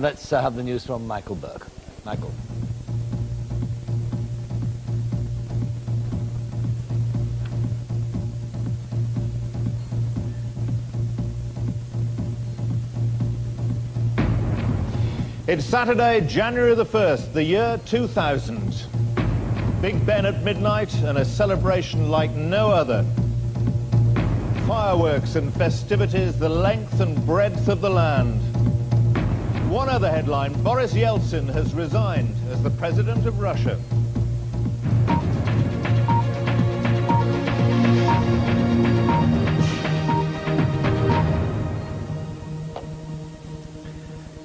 let's have the news from Michael Burke. Michael. It's Saturday, January the 1st, the year 2000. Big Ben at midnight and a celebration like no other. Fireworks and festivities the length and breadth of the land. One other headline, Boris Yeltsin has resigned as the president of Russia.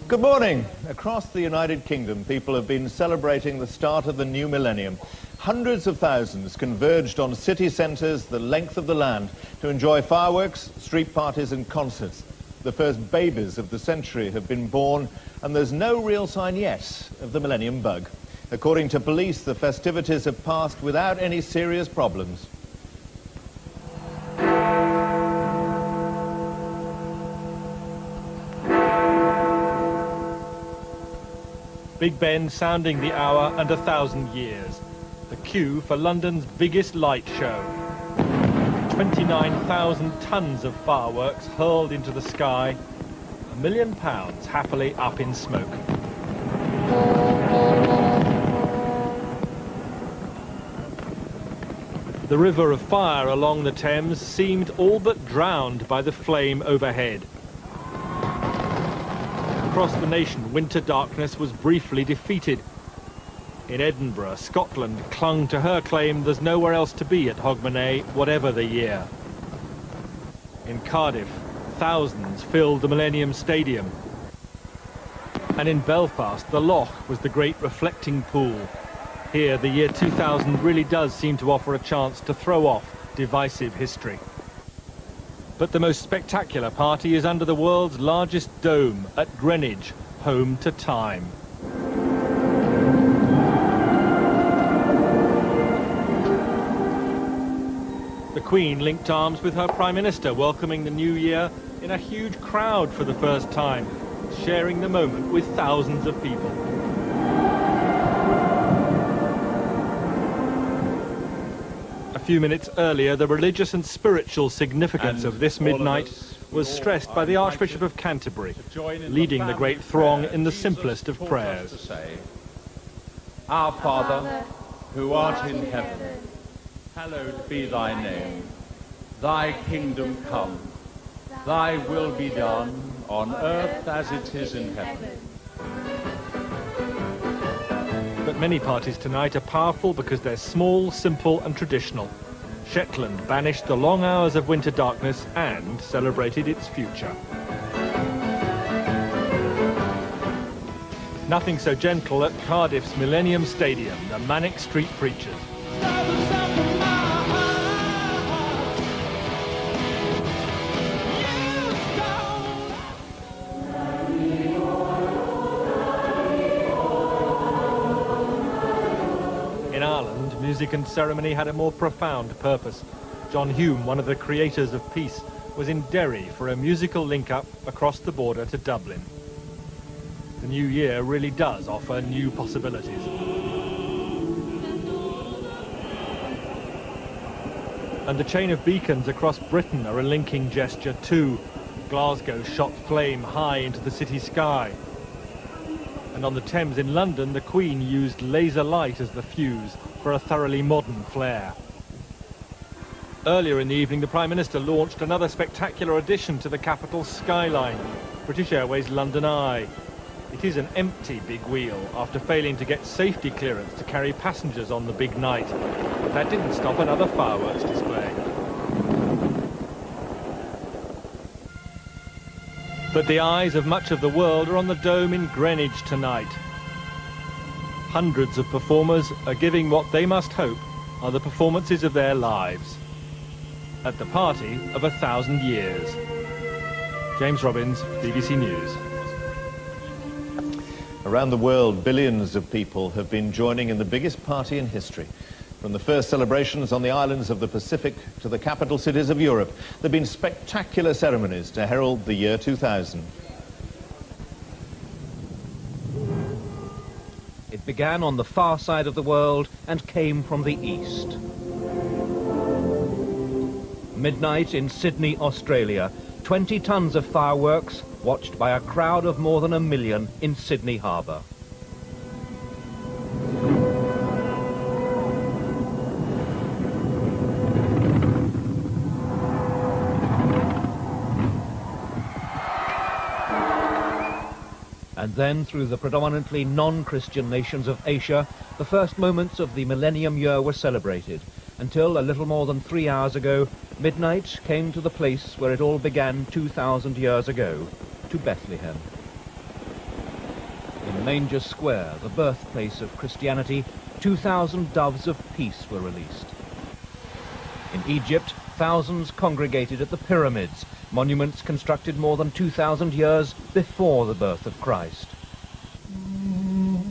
Good morning. Across the United Kingdom, people have been celebrating the start of the new millennium. Hundreds of thousands converged on city centres the length of the land to enjoy fireworks, street parties and concerts. The first babies of the century have been born, and there's no real sign yet of the millennium bug. According to police, the festivities have passed without any serious problems. Big Ben sounding the hour and 1,000 years. The cue for London's biggest light show. 29,000 tons of fireworks hurled into the sky. £1 million happily up in smoke. The river of fire along the Thames seemed all but drowned by the flame overhead. Across the nation, winter darkness was briefly defeated. In Edinburgh, Scotland clung to her claim there's nowhere else to be at Hogmanay, whatever the year. In Cardiff, thousands filled the Millennium Stadium. And in Belfast, the Loch was the great reflecting pool. Here, the year 2000 really does seem to offer a chance to throw off divisive history. But the most spectacular party is under the world's largest dome at Greenwich, home to time. The Queen linked arms with her Prime Minister, welcoming the new year in a huge crowd for the first time, sharing the moment with thousands of people. A few minutes earlier, the religious and spiritual significance of this midnight was stressed by the Archbishop of Canterbury, leading the great throng in the simplest of prayers. Our Father, who art in heaven, hallowed be thy name. Thy kingdom come, thy will be done on earth as it is in heaven. But many parties tonight are powerful because they're small, simple and traditional. Shetland banished the long hours of winter darkness and celebrated its future. Nothing so gentle at Cardiff's Millennium Stadium, the Manic Street Preachers. In Ireland, music and ceremony had a more profound purpose. John Hume, one of the creators of peace, was in Derry for a musical link-up across the border to Dublin. The new year really does offer new possibilities. And the chain of beacons across Britain are a linking gesture too. Glasgow shot flame high into the city sky. And on the Thames in London, the Queen used laser light as the fuse for a thoroughly modern flair. Earlier in the evening, the Prime Minister launched another spectacular addition to the capital's skyline, British Airways London Eye. It is an empty big wheel after failing to get safety clearance to carry passengers on the big night. But that didn't stop another fireworks display. But the eyes of much of the world are on the dome in Greenwich tonight. Hundreds of performers are giving what they must hope are the performances of their lives at the party of 1,000 years. James Robbins, BBC News. Around the world, billions of people have been joining in the biggest party in history. From the first celebrations on the islands of the Pacific to the capital cities of Europe, there have been spectacular ceremonies to herald the year 2000. It began on the far side of the world and came from the east. Midnight in Sydney, Australia. 20 tons of fireworks watched by a crowd of more than 1 million in Sydney Harbour. And then, through the predominantly non-Christian nations of Asia, the first moments of the Millennium year were celebrated, until a little more than 3 hours ago, midnight came to the place where it all began 2,000 years ago, to Bethlehem. In Manger Square, the birthplace of Christianity, 2,000 doves of peace were released. In Egypt, thousands congregated at the pyramids, monuments constructed more than 2,000 years before the birth of Christ.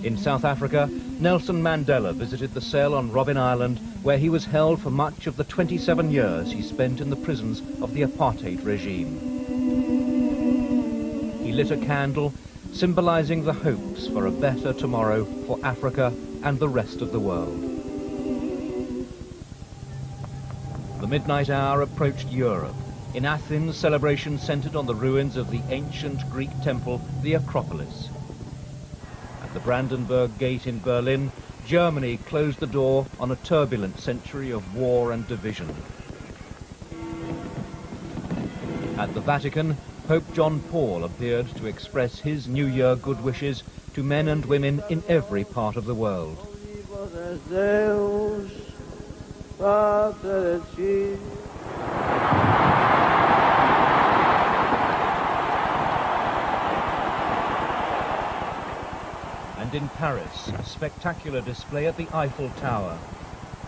In South Africa, Nelson Mandela visited the cell on Robben Island, where he was held for much of the 27 years he spent in the prisons of the apartheid regime. He lit a candle, symbolizing the hopes for a better tomorrow for Africa and the rest of the world. The midnight hour approached Europe. In Athens, celebration centered on the ruins of the ancient Greek temple, the Acropolis. At the Brandenburg Gate in Berlin, Germany closed the door on a turbulent century of war and division. At the Vatican, Pope John Paul appeared to express his New Year good wishes to men and women in every part of the world. And in Paris, a spectacular display at the Eiffel Tower.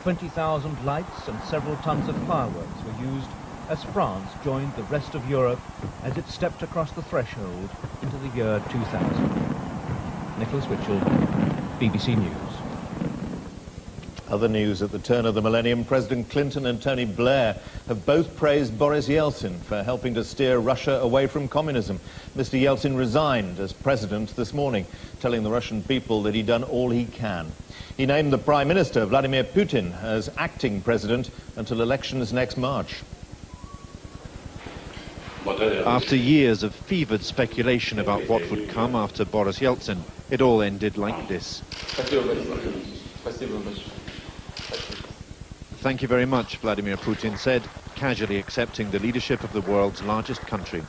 20,000 lights and several tons of fireworks were used as France joined the rest of Europe as it stepped across the threshold into the year 2000. Nicholas Witchell, BBC News. Other news at the turn of the millennium, President Clinton and Tony Blair have both praised Boris Yeltsin for helping to steer Russia away from communism. Mr. Yeltsin resigned as president this morning, telling the Russian people that he'd done all he can. He named the Prime Minister, Vladimir Putin, as acting president until elections next March. After years of fevered speculation about what would come after Boris Yeltsin, it all ended like this. Thank you very much, Vladimir Putin said, casually accepting the leadership of the world's largest country.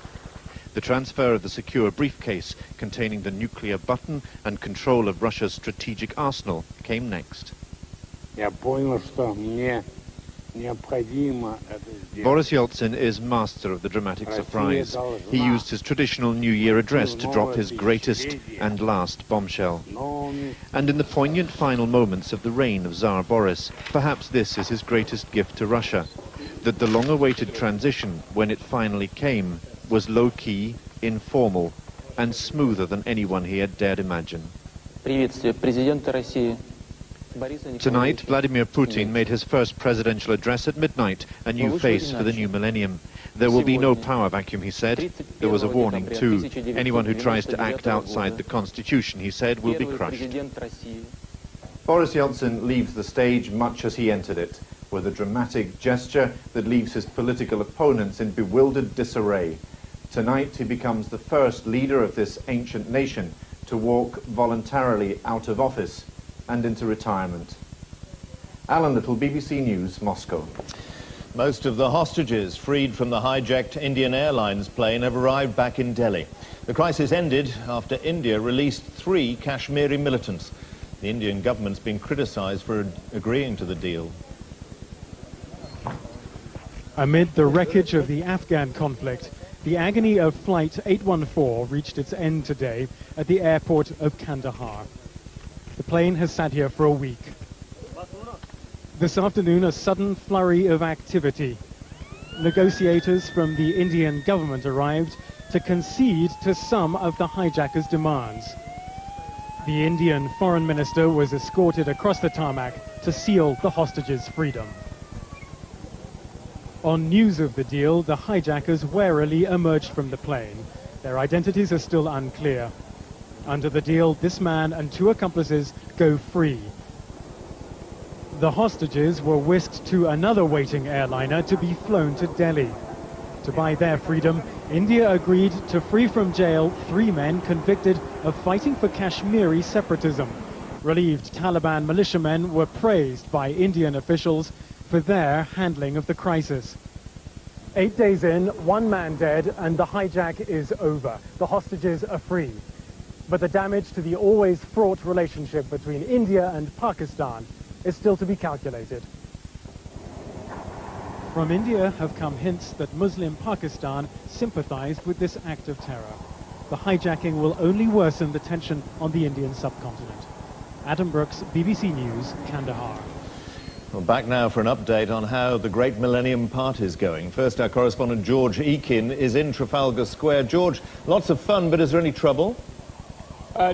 The transfer of the secure briefcase containing the nuclear button and control of Russia's strategic arsenal came next. Boris Yeltsin is master of the dramatic surprise. He used his traditional New Year address to drop his greatest and last bombshell. And in the poignant final moments of the reign of Tsar Boris, perhaps this is his greatest gift to Russia, that the long-awaited transition, when it finally came, was low-key, informal, and smoother than anyone he had dared imagine. Tonight, Vladimir Putin made his first presidential address at midnight, a new face for the new millennium. There will be no power vacuum, he said. There was a warning, too. Anyone who tries to act outside the constitution, he said, will be crushed. Boris Yeltsin leaves the stage much as he entered it, with a dramatic gesture that leaves his political opponents in bewildered disarray. Tonight, he becomes the first leader of this ancient nation to walk voluntarily out of office and into retirement. Alan Little, BBC News, Moscow. Most of the hostages freed from the hijacked Indian Airlines plane have arrived back in Delhi. The crisis ended after India released 3 Kashmiri militants. The Indian government's been criticised for agreeing to the deal. Amid the wreckage of the Afghan conflict, the agony of Flight 814 reached its end today at the airport of Kandahar. The plane has sat here for a week. This afternoon, a sudden flurry of activity. Negotiators from the Indian government arrived to concede to some of the hijackers' demands. The Indian foreign minister was escorted across the tarmac to seal the hostages' freedom. On news of the deal, the hijackers warily emerged from the plane. Their identities are still unclear. Under the deal, this man and 2 accomplices go free. The hostages were whisked to another waiting airliner to be flown to Delhi. To buy their freedom, India agreed to free from jail 3 men convicted of fighting for Kashmiri separatism. Relieved Taliban militiamen were praised by Indian officials for their handling of the crisis. 8 days in, 1 man dead, and the hijack is over. The hostages are free. But the damage to the always fraught relationship between India and Pakistan is still to be calculated. From India have come hints that Muslim Pakistan sympathized with this act of terror. The hijacking will only worsen the tension on the Indian subcontinent. Adam Brooks, BBC News, Kandahar. Well, back now for an update on how the Great Millennium Party is going. First, our correspondent George Eakin is in Trafalgar Square. George, lots of fun, but is there any trouble?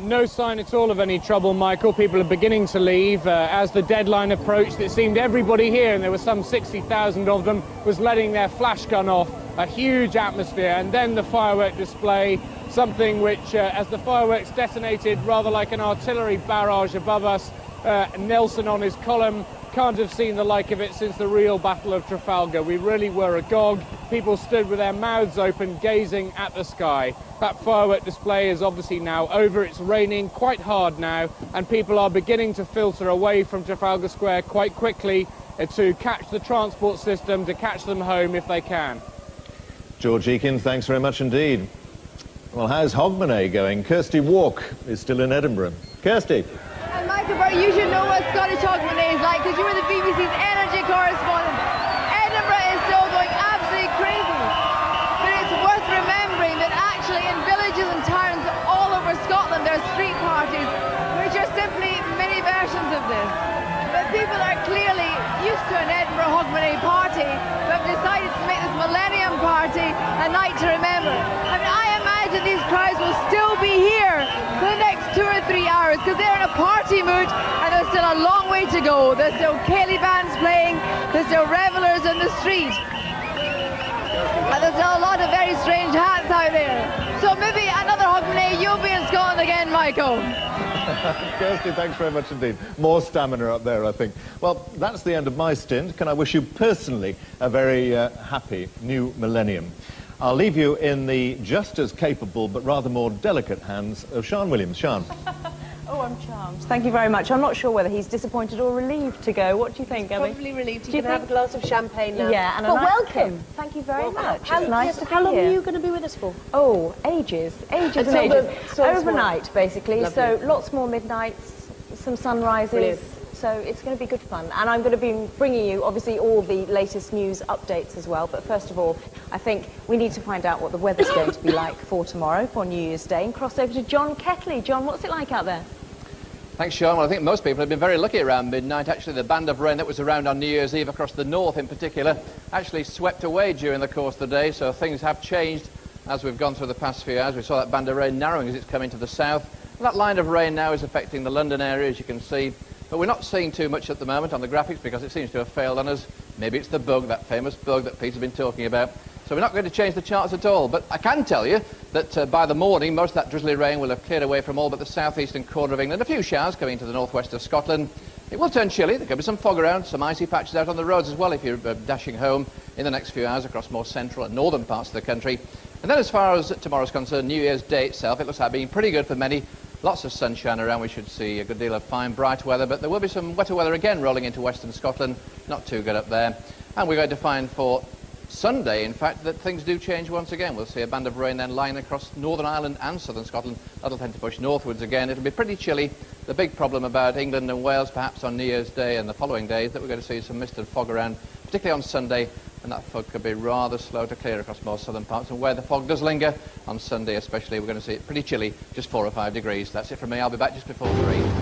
No sign at all of any trouble, Michael. People are beginning to leave. As the deadline approached, it seemed everybody here, and there were some 60,000 of them, was letting their flash gun off. A huge atmosphere, and then the firework display, something which, as the fireworks detonated rather like an artillery barrage above us, Nelson on his column can't have seen the like of it since the real Battle of Trafalgar. We really were agog. People stood with their mouths open, gazing at the sky. That firework display is obviously now over. It's raining quite hard now, and people are beginning to filter away from Trafalgar Square quite quickly to catch the transport system, to catch them home if they can. George Eakin, thanks very much indeed. Well, how's Hogmanay going? Kirsty Walk is still in Edinburgh. Kirsty. And Michael Burke, you should know what Scottish Hogmanay is like, because you were the BBC's energy correspondent. Edinburgh is still going absolutely crazy. But it's worth remembering that actually in villages and towns all over Scotland there are street parties, which are simply mini versions of this. But people are clearly used to an Edinburgh Hogmanay party, but have decided to make this Millennium Party a night to remember. I mean, I imagine these crowds will still be here for the next 2 or 3 hours, because they're in a party mood and there's still a long way to go. There's still ceilidh bands playing, there's still revellers in the street. And there's still a lot of very strange hats out there. So maybe another Hogmanay, you'll be in Scotland again, Michael. Kirsty, thanks very much indeed. More stamina up there, I think. Well, that's the end of my stint. Can I wish you personally a very happy new millennium? I'll leave you in the just as capable but rather more delicate hands of Sian Williams. Sian. Oh, I'm charmed. Thank you very much. I'm not sure whether he's disappointed or relieved to go. What do you think, Gabby? Probably relieved. You can have a glass of champagne now. Yeah, and welcome. Thank you very much. How, nice to how long here. are you going to be with us for? Oh, ages. Ages and ages. Overnight, basically. Lovely. So lots more midnights, some sunrises. Brilliant. So it's going to be good fun. And I'm going to be bringing you, obviously, all the latest news updates as well. But first of all, I think we need to find out what the weather's going to be like for tomorrow, for New Year's Day, and cross over to John Ketley. John, what's it like out there? Thanks, Sean. Well, I think most people have been very lucky around midnight. Actually, the band of rain that was around on New Year's Eve across the north in particular actually swept away during the course of the day. So things have changed as we've gone through the past few hours. We saw that band of rain narrowing as it's coming to the south. That line of rain now is affecting the London area, as you can see. But we're not seeing too much at the moment on the graphics because it seems to have failed on us. Maybe it's the bug, that famous bug that Peter's been talking about. So we're not going to change the charts at all. But I can tell you that by the morning, most of that drizzly rain will have cleared away from all but the southeastern corner of England. A few showers coming to the northwest of Scotland. It will turn chilly. There could be some fog around, some icy patches out on the roads as well if you're dashing home in the next few hours across more central and northern parts of the country. And then as far as tomorrow's concerned, New Year's Day itself, it looks like being pretty good for many. Lots of sunshine around. We should see a good deal of fine, bright weather, but there will be some wetter weather again rolling into western Scotland. Not too good up there. And we're going to find for Sunday, in fact, that things do change once again. We'll see a band of rain then lying across Northern Ireland and southern Scotland. That'll tend to push northwards again. It'll be pretty chilly. The big problem about England and Wales, perhaps on New Year's Day and the following days, that we're going to see some mist and fog around, particularly on Sunday. And that fog could be rather slow to clear across more southern parts. And where the fog does linger, on Sunday especially, we're going to see it pretty chilly, just 4 or 5 degrees. That's it from me. I'll be back just before 3.